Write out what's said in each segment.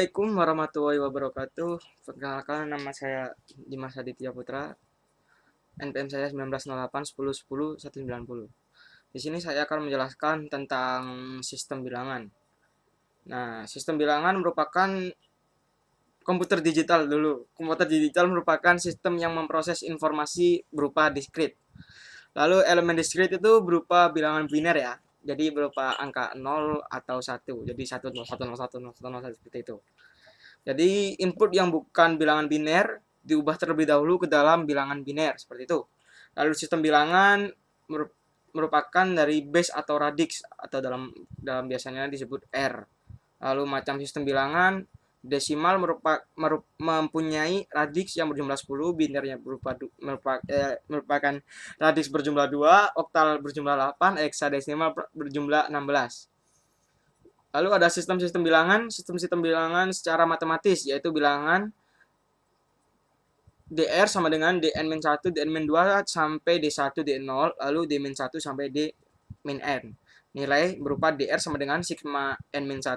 Assalamualaikum warahmatullahi wabarakatuh. Perkenalkan, nama saya Dimas Aditya Putra. NPM saya 1908 10 10 190. Di sini saya akan menjelaskan tentang sistem bilangan. Nah, sistem bilangan merupakan komputer digital dulu. Komputer digital merupakan sistem yang memproses informasi berupa diskrit. Lalu elemen diskrit itu berupa bilangan biner ya. Jadi berupa angka 0 atau 1. Jadi 1 0 1 0 1 0 1 0 1 seperti itu. Jadi input yang bukan bilangan biner diubah terlebih dahulu ke dalam bilangan biner seperti itu. Lalu sistem bilangan merupakan dari base atau radix atau dalam biasanya disebut R. Lalu macam sistem bilangan desimal mempunyai radix yang berjumlah 10, binernya merupakan radix berjumlah 2, oktal berjumlah 8, heksadesimal berjumlah 16. Lalu ada sistem-sistem bilangan secara matematis, yaitu bilangan DR sama dengan dn-1, dn-2 sampai d1, d0, lalu d-1 sampai d-n. Nilai berupa DR sama dengan sigma n-1,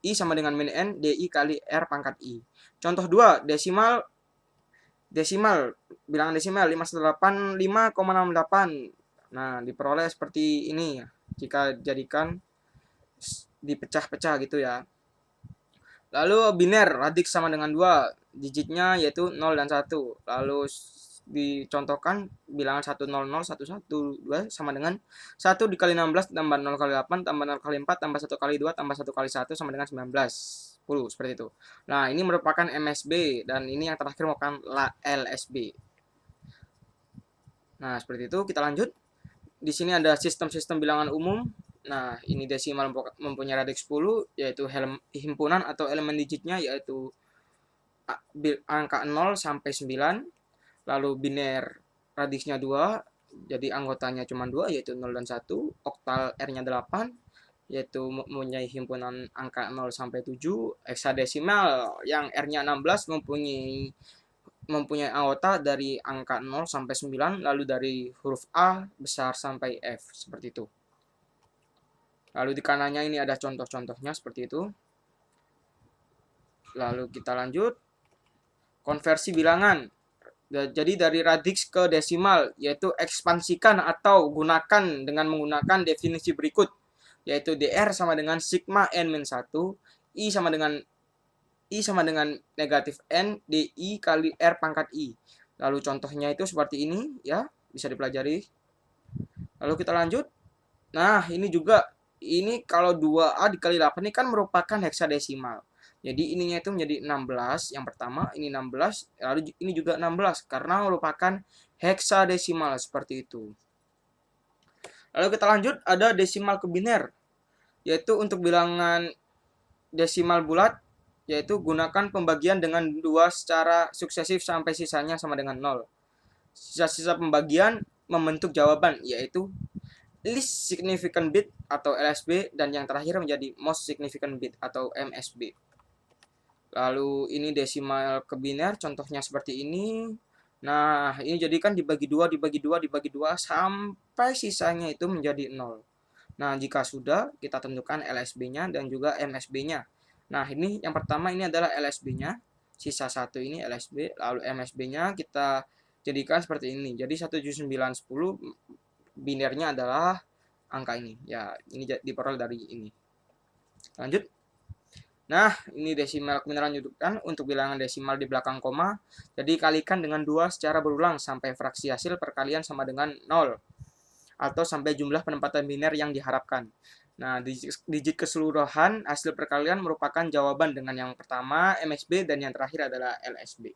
I sama dengan min n, di kali R pangkat I. Contoh 2, desimal, bilangan desimal 518,5,68. Nah, diperoleh seperti ini jika jadikan dipecah-pecah gitu ya. Lalu biner, radix sama dengan 2, digitnya yaitu 0 dan 1. Lalu dicontohkan bilangan 100, 112 sama dengan 1 dikali 16 tambah 0 kali 8 tambah 0 kali 4 tambah 1 kali 2 tambah 1 kali 1 sama dengan 19. 10, seperti itu. Nah, ini merupakan MSB dan ini yang terakhir merupakan LSB. Nah, seperti itu. Kita lanjut. Di sini ada sistem-sistem bilangan umum. Nah, ini desimal mempunyai radix 10, yaitu himpunan atau elemen digitnya yaitu angka 0 sampai 9. Lalu biner radixnya 2, jadi anggotanya cuma 2, yaitu 0 dan 1. Oktal R-nya 8, yaitu mempunyai himpunan angka 0 sampai 7. Heksadesimal yang R-nya 16 mempunyai anggota dari angka 0 sampai 9, lalu dari huruf A besar sampai F, seperti itu. Lalu di kanannya ini ada contoh-contohnya seperti itu. Lalu kita lanjut. Konversi bilangan. Jadi dari radix ke desimal, yaitu ekspansikan atau gunakan dengan menggunakan definisi berikut, yaitu DR sama dengan sigma n-1, I sama dengan negatif N, DI kali R pangkat I. Lalu contohnya itu seperti ini ya, bisa dipelajari. Lalu kita lanjut. Nah, ini kalau 2A dikali 8 ini kan merupakan heksadesimal. Jadi ininya itu menjadi 16, yang pertama ini 16, lalu ini juga 16 karena merupakan heksadesimal seperti itu. Lalu kita lanjut, ada desimal ke biner, yaitu untuk bilangan desimal bulat, yaitu gunakan pembagian dengan 2 secara suksesif sampai sisanya sama dengan 0. Sisa-sisa pembagian membentuk jawaban, yaitu least significant bit atau LSB, dan yang terakhir menjadi most significant bit atau MSB. Lalu ini desimal ke biner, contohnya seperti ini. Nah, ini jadikan dibagi 2, dibagi 2, dibagi 2 sampai sisanya itu menjadi 0. Nah, jika sudah, kita tentukan LSB-nya dan juga MSB-nya. Nah, ini yang pertama ini adalah LSB-nya. Sisa 1 ini LSB, lalu MSB-nya kita jadikan seperti ini. Jadi 17910 binernya adalah angka ini. Ya, ini diperoleh dari ini. Lanjut. Nah, ini desimal kebenaran lanjutkan untuk bilangan desimal di belakang koma. Jadi kalikan dengan 2 secara berulang sampai fraksi hasil perkalian sama dengan 0. Atau sampai jumlah penempatan biner yang diharapkan. Nah, digit keseluruhan hasil perkalian merupakan jawaban dengan yang pertama MSB dan yang terakhir adalah LSB.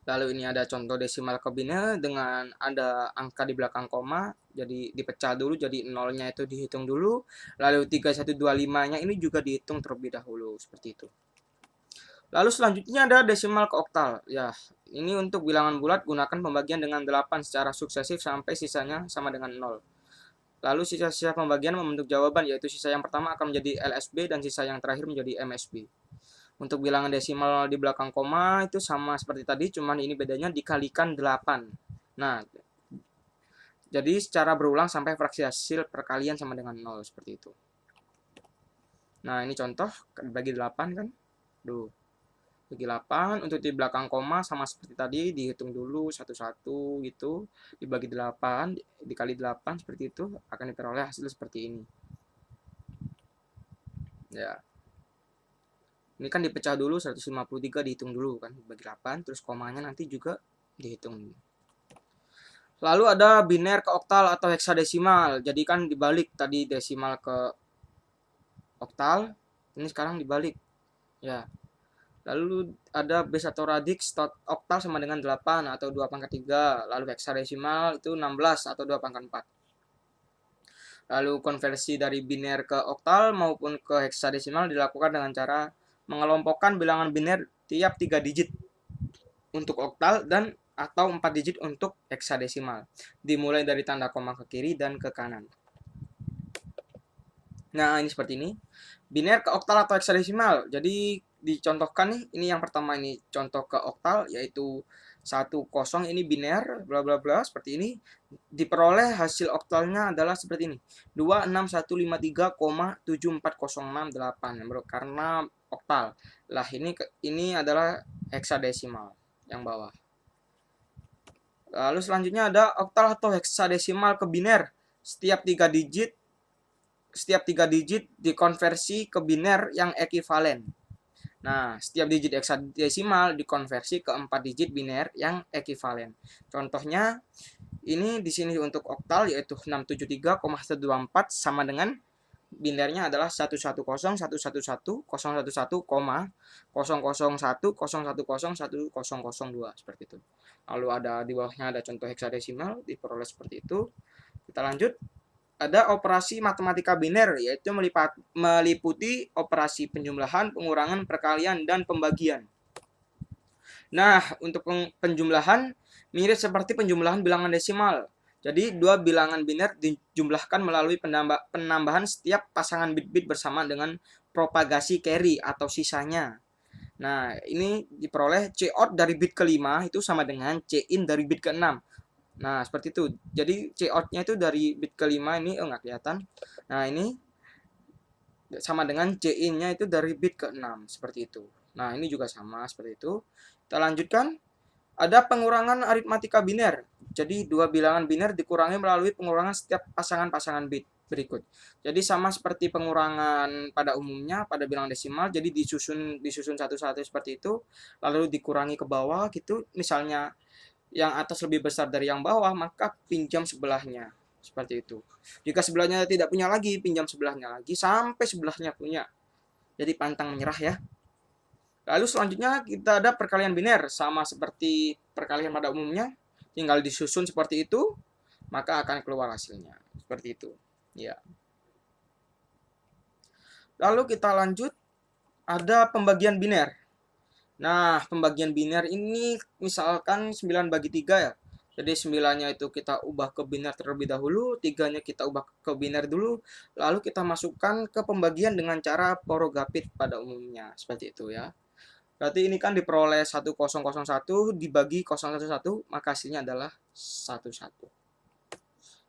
Lalu ini ada contoh desimal ke biner dengan ada angka di belakang koma, jadi dipecah dulu, jadi nolnya itu dihitung dulu, lalu 3125-nya ini juga dihitung terlebih dahulu, seperti itu. Lalu selanjutnya ada desimal ke oktal. Ya, ini untuk bilangan bulat gunakan pembagian dengan 8 secara suksesif sampai sisanya sama dengan 0. Lalu sisa-sisa pembagian membentuk jawaban, yaitu sisa yang pertama akan menjadi LSB dan sisa yang terakhir menjadi MSB. Untuk bilangan desimal di belakang koma itu sama seperti tadi, cuman ini bedanya dikalikan 8. Nah, jadi secara berulang sampai fraksi hasil perkalian sama dengan 0, seperti itu. Nah, ini contoh bagi 8 kan. Duh, bagi 8 untuk di belakang koma sama seperti tadi dihitung dulu satu-satu gitu, dibagi 8 dikali 8 seperti itu akan diperoleh hasil seperti ini. Ya. Ini kan dipecah dulu 153 dihitung dulu kan bagi 8 terus komanya nanti juga dihitung. Lalu ada biner ke oktal atau heksadesimal. Jadi kan dibalik tadi desimal ke oktal, ini sekarang dibalik. Ya. Lalu ada base atau radix oktal sama dengan 8 atau 2 pangkat 3. Lalu heksadesimal itu 16 atau 2 pangkat 4. Lalu konversi dari biner ke oktal maupun ke heksadesimal dilakukan dengan cara mengelompokkan bilangan biner tiap 3 digit untuk oktal dan atau 4 digit untuk heksadesimal. Dimulai dari tanda koma ke kiri dan ke kanan. Nah, ini seperti ini. Biner ke oktal atau heksadesimal. Jadi dicontohkan nih, ini yang pertama ini contoh ke oktal yaitu 10 ini biner bla bla bla seperti ini. Diperoleh hasil oktalnya adalah seperti ini. 26153,74068 karena oktal. Lah ini adalah heksadesimal yang bawah. Lalu selanjutnya ada oktal atau heksadesimal ke biner. Setiap 3 digit dikonversi ke biner yang ekivalen. Nah, setiap digit heksadesimal dikonversi ke 4 digit biner yang ekivalen. Contohnya ini di sini untuk oktal yaitu 673,124 sama dengan binernya adalah 111,111,001,001,010,100,102 seperti itu. Lalu ada di bawahnya ada contoh heksadesimal diperoleh seperti itu. Kita lanjut. Ada operasi matematika biner yaitu meliputi operasi penjumlahan, pengurangan, perkalian, dan pembagian. Nah, untuk penjumlahan mirip seperti penjumlahan bilangan desimal. Jadi, dua bilangan biner dijumlahkan melalui penambahan setiap pasangan bit-bit bersama dengan propagasi carry atau sisanya. Nah, ini diperoleh C out dari bit ke-5 itu sama dengan C in dari bit ke-6. Nah, seperti itu. Jadi C out-nya itu dari bit ke-5 ini nggak kelihatan. Nah, ini sama dengan C in-nya itu dari bit ke-6 seperti itu. Nah, ini juga sama seperti itu. Kita lanjutkan. Ada pengurangan aritmatika biner. Jadi dua bilangan biner dikurangi melalui pengurangan setiap pasangan-pasangan bit berikut. Jadi sama seperti pengurangan pada umumnya pada bilangan desimal. Jadi disusun satu-satu seperti itu. Lalu dikurangi ke bawah gitu. Misalnya yang atas lebih besar dari yang bawah, maka pinjam sebelahnya. Seperti itu. Jika sebelahnya tidak punya lagi, pinjam sebelahnya lagi sampai sebelahnya punya. Jadi pantang menyerah ya. Lalu selanjutnya kita ada perkalian biner, sama seperti perkalian pada umumnya, tinggal disusun seperti itu, maka akan keluar hasilnya. Seperti itu. Ya. Lalu kita lanjut, ada pembagian biner. Nah, pembagian biner ini misalkan 9 bagi 3 ya. Jadi 9-nya itu kita ubah ke biner terlebih dahulu, 3-nya kita ubah ke biner dulu, lalu kita masukkan ke pembagian dengan cara porogapit pada umumnya. Seperti itu ya. Berarti ini kan diperoleh 1001 dibagi 011, maka hasilnya adalah 11.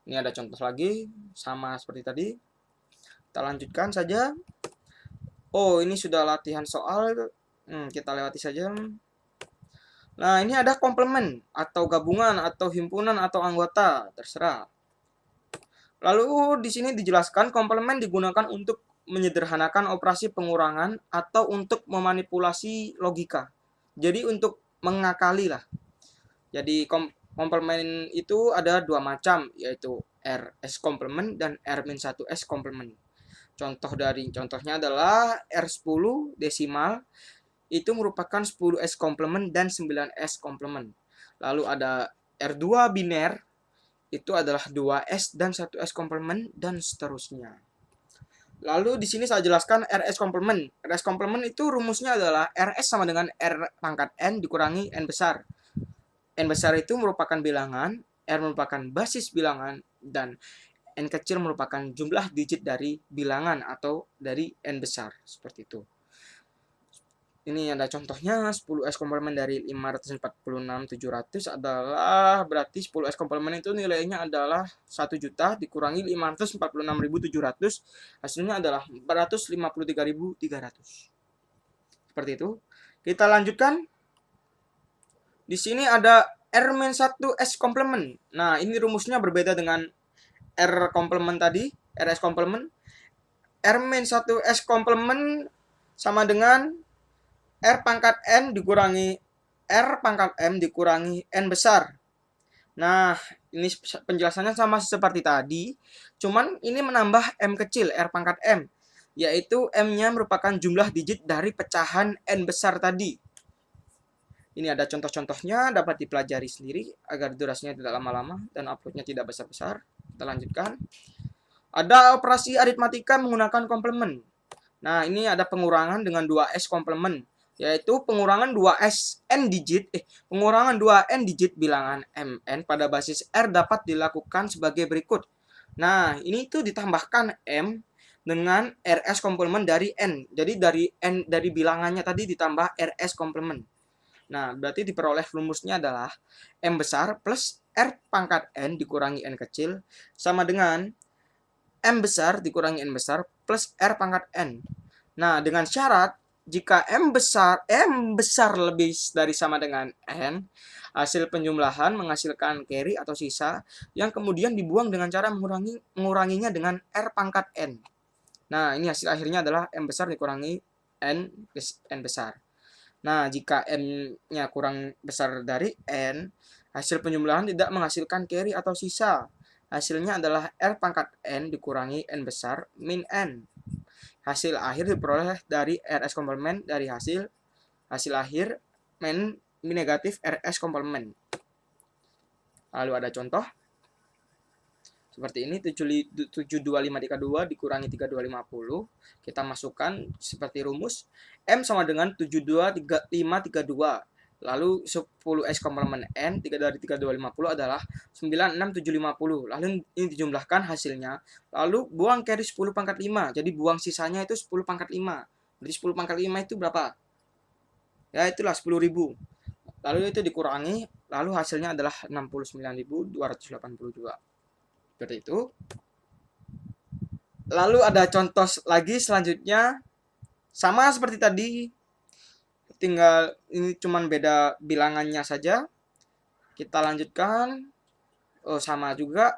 Ini ada contoh lagi, sama seperti tadi. Kita lanjutkan saja. Oh, ini sudah latihan soal. Kita lewati saja. Nah, ini ada komplement, atau gabungan, atau himpunan, atau anggota. Terserah. Lalu di sini dijelaskan komplement digunakan untuk menyederhanakan operasi pengurangan atau untuk memanipulasi logika. Jadi untuk mengakali lah. Jadi komplement itu ada dua macam, yaitu RS komplement dan R-1S komplement. Contohnya adalah R10 desimal itu merupakan 10S komplement dan 9S komplement. Lalu ada R2 biner itu adalah 2S dan 1S komplement dan seterusnya. Lalu di sini saya jelaskan RS komplement. RS komplement itu rumusnya adalah RS sama dengan R pangkat N dikurangi N besar. N besar itu merupakan bilangan, R merupakan basis bilangan, dan N kecil merupakan jumlah digit dari bilangan atau dari N besar. Seperti itu. Ini ada contohnya, 10S komplemen dari 546.700 adalah, berarti 10S komplemen itu nilainya adalah 1 juta dikurangi 546.700, hasilnya adalah 453.300. Seperti itu. Kita lanjutkan. Di sini ada R-1S komplemen. Nah, ini rumusnya berbeda dengan R komplemen tadi, RS komplemen. R-1S komplemen sama dengan R pangkat N dikurangi R pangkat M dikurangi N besar. Nah, ini penjelasannya sama seperti tadi, cuman ini menambah M kecil, R pangkat M, yaitu M-nya merupakan jumlah digit dari pecahan N besar tadi. Ini ada contoh-contohnya, dapat dipelajari sendiri agar durasinya tidak lama-lama dan uploadnya tidak besar-besar. Kita lanjutkan. Ada operasi aritmatika menggunakan komplemen. Nah, ini ada pengurangan dengan 2S komplemen, yaitu pengurangan 2S n digit, pengurangan 2n digit bilangan mn pada basis R dapat dilakukan sebagai berikut. Nah, ini tuh ditambahkan m dengan rs komplemen dari n. Jadi dari bilangannya tadi ditambah rs komplemen. Nah, berarti diperoleh rumusnya adalah m besar plus r pangkat n dikurangi n kecil sama dengan m besar dikurangi n besar plus r pangkat n. Nah, dengan syarat jika M besar lebih dari sama dengan N, hasil penjumlahan menghasilkan carry atau sisa yang kemudian dibuang dengan cara menguranginya dengan R pangkat N. Nah, ini hasil akhirnya adalah M besar dikurangi N besar. Nah, jika M-nya kurang besar dari N, hasil penjumlahan tidak menghasilkan carry atau sisa. Hasilnya adalah R pangkat N dikurangi N besar min N. Hasil akhir diperoleh dari RS komplemen dari hasil akhir min negatif RS komplemen. Lalu ada contoh seperti ini, 72532 dikurangi 3250. Kita masukkan seperti rumus, M sama dengan 72532. Lalu 10S komplemen N, 3 dari 3250 adalah 96750. Lalu ini dijumlahkan hasilnya. Lalu buang carry 10 pangkat 5. Jadi buang sisanya itu 10 pangkat 5. Jadi 10 pangkat 5 itu berapa? Ya itulah 10.000. Lalu itu dikurangi. Lalu hasilnya adalah 69.282. Seperti itu. Lalu ada contoh lagi selanjutnya. Sama seperti tadi. Tinggal ini cuman beda bilangannya saja. Kita lanjutkan. Oh, sama juga.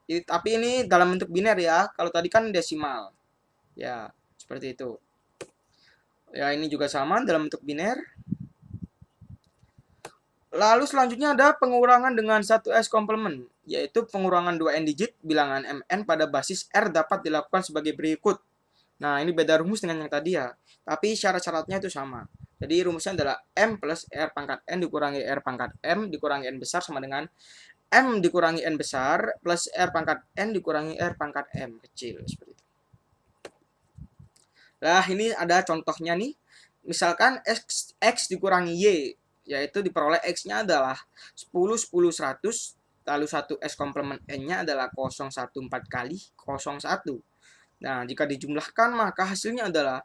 Tapi ini dalam bentuk biner ya. Kalau tadi kan desimal. Ya, seperti itu. Ya, ini juga sama dalam bentuk biner. Lalu selanjutnya ada pengurangan dengan 1S komplemen, yaitu pengurangan 2n digit bilangan mn pada basis R dapat dilakukan sebagai berikut. Nah, ini beda rumus dengan yang tadi ya. Tapi syarat-syaratnya itu sama. Jadi rumusnya adalah M plus R pangkat N dikurangi R pangkat M dikurangi N besar sama dengan M dikurangi N besar plus R pangkat N dikurangi R pangkat M kecil. Seperti itu. Nah, ini ada contohnya nih. Misalkan X dikurangi Y, yaitu diperoleh X-nya adalah 10, 10, 100, lalu 1S komplemen N-nya adalah 014 kali 01. Nah, jika dijumlahkan maka hasilnya adalah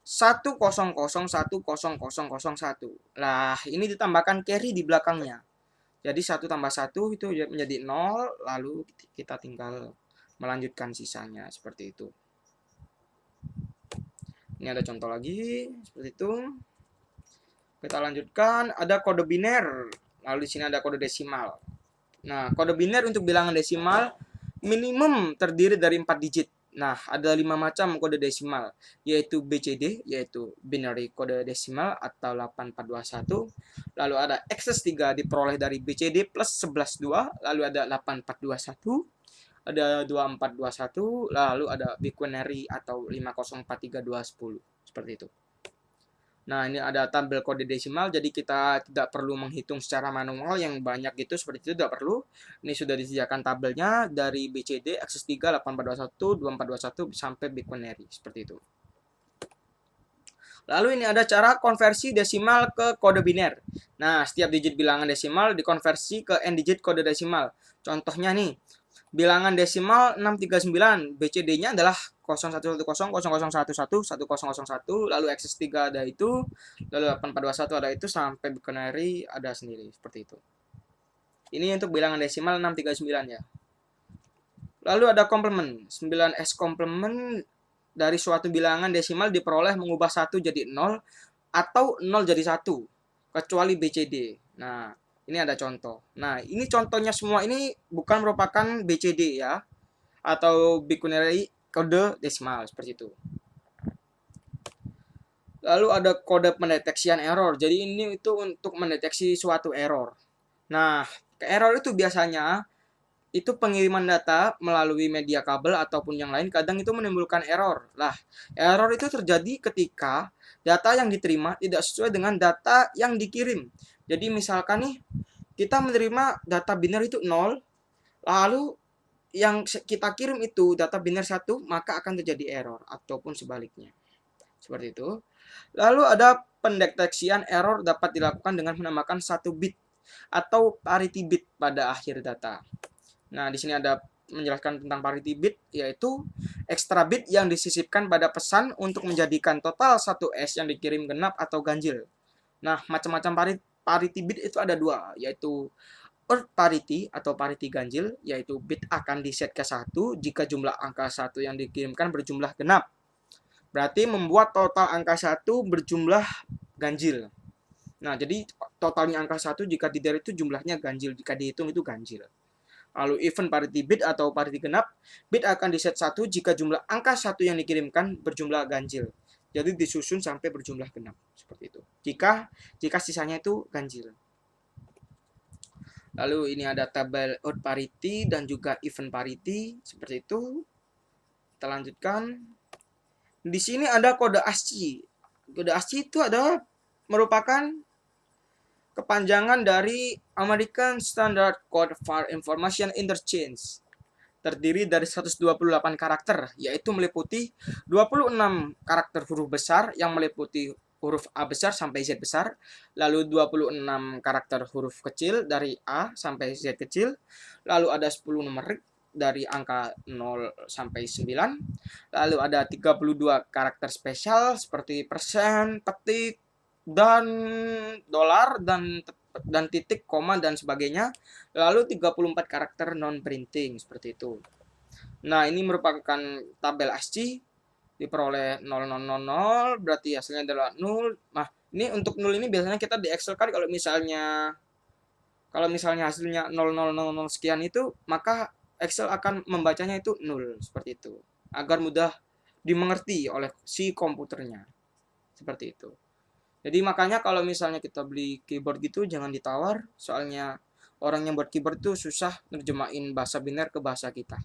100100001. Nah, ini ditambahkan carry di belakangnya. Jadi 1 tambah 1 itu menjadi 0, lalu kita tinggal melanjutkan sisanya seperti itu. Ini ada contoh lagi seperti itu. Kita lanjutkan, ada kode biner. Lalu di sini ada kode desimal. Nah, kode biner untuk bilangan desimal minimum terdiri dari 4 digit. Nah, ada 5 macam kode desimal, yaitu BCD, yaitu binary kode desimal atau 8421. Lalu ada XS3 diperoleh dari BCD plus 112, lalu ada 8421, ada 2421, lalu ada binary atau 50432210. Seperti itu. Nah, ini ada tabel kode desimal, jadi kita tidak perlu menghitung secara manual yang banyak gitu, seperti itu tidak perlu. Ini sudah disediakan tabelnya dari BCD, XS3, 8421, 2421, sampai binary, seperti itu. Lalu ini ada cara konversi desimal ke kode biner. Nah, setiap digit bilangan desimal dikonversi ke n digit kode desimal. Contohnya nih, Bilangan desimal 639, BCD-nya adalah 01100011111001, lalu XS3 ada itu, lalu 8421 ada itu, sampai binary ada sendiri, seperti itu. Ini untuk bilangan desimal 639 ya. Lalu ada komplement. 9S komplement dari suatu bilangan desimal diperoleh mengubah 1 jadi 0 atau 0 jadi 1, kecuali BCD. Nah, ini ada contoh. Nah, ini contohnya semua ini bukan merupakan BCD ya, atau binary kode desimal seperti itu. Lalu ada kode pendeteksian error. Jadi ini itu untuk mendeteksi suatu error. Nah, error itu biasanya itu pengiriman data melalui media kabel ataupun yang lain kadang itu menimbulkan error. Lah, error itu terjadi ketika data yang diterima tidak sesuai dengan data yang dikirim. Jadi misalkan nih kita menerima data biner itu 0, lalu yang kita kirim itu data biner 1, maka akan terjadi error ataupun sebaliknya. Seperti itu. Lalu ada pendeteksian error dapat dilakukan dengan menambahkan 1 bit atau parity bit pada akhir data. Nah, di sini ada menjelaskan tentang parity bit, yaitu ekstra bit yang disisipkan pada pesan untuk menjadikan total 1S yang dikirim genap atau ganjil. Nah, macam-macam parity bit itu ada dua, yaitu Earth parity atau parity ganjil, yaitu bit akan diset ke 1 jika jumlah angka 1 yang dikirimkan berjumlah genap. Berarti membuat total angka 1 berjumlah ganjil. Nah, jadi totalnya angka 1 jika tidak itu jumlahnya ganjil, jika dihitung itu ganjil. Lalu even parity bit atau parity genap, bit akan diset 1 jika jumlah angka 1 yang dikirimkan berjumlah ganjil. Jadi disusun sampai berjumlah genap, seperti itu. Jika sisanya itu ganjil. Lalu ini ada tabel odd parity dan juga even parity, seperti itu. Kita lanjutkan. Di sini ada kode ASCII. Kode ASCII itu adalah merupakan kepanjangan dari American Standard Code for Information Interchange. Terdiri dari 128 karakter, yaitu meliputi 26 karakter huruf besar yang meliputi huruf A besar sampai Z besar, lalu 26 karakter huruf kecil dari A sampai Z kecil, lalu ada 10 numerik dari angka 0 sampai 9, lalu ada 32 karakter spesial seperti persen, petik, dan dolar, dan titik, koma, dan sebagainya. Lalu 34 karakter non-printing, seperti itu. Nah, ini merupakan tabel ASCII, diperoleh 0000, berarti hasilnya adalah 0. Nah, ini untuk 0 ini biasanya kita di Excel kan kalau misalnya hasilnya 0000 sekian itu, maka Excel akan membacanya itu 0, seperti itu. Agar mudah dimengerti oleh si komputernya. Seperti itu. Jadi makanya kalau misalnya kita beli keyboard gitu jangan ditawar, soalnya orang yang buat keyboard itu susah nerjemahin bahasa biner ke bahasa kita.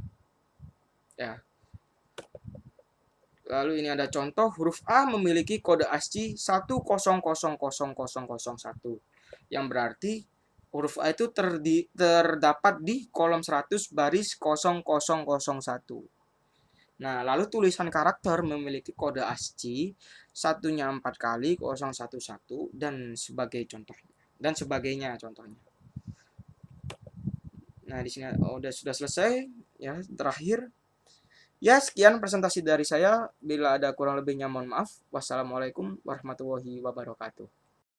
Ya. Lalu ini ada contoh, huruf A memiliki kode ASCII 1000001, yang berarti huruf A itu terdapat di kolom 100 baris 0001. Nah, lalu tulisan karakter memiliki kode ASCII satunya 4 kali 011 dan sebagainya contohnya. Nah, di sini sudah selesai ya, terakhir. Ya, sekian presentasi dari saya. Bila ada kurang lebihnya mohon maaf. Wassalamualaikum warahmatullahi wabarakatuh.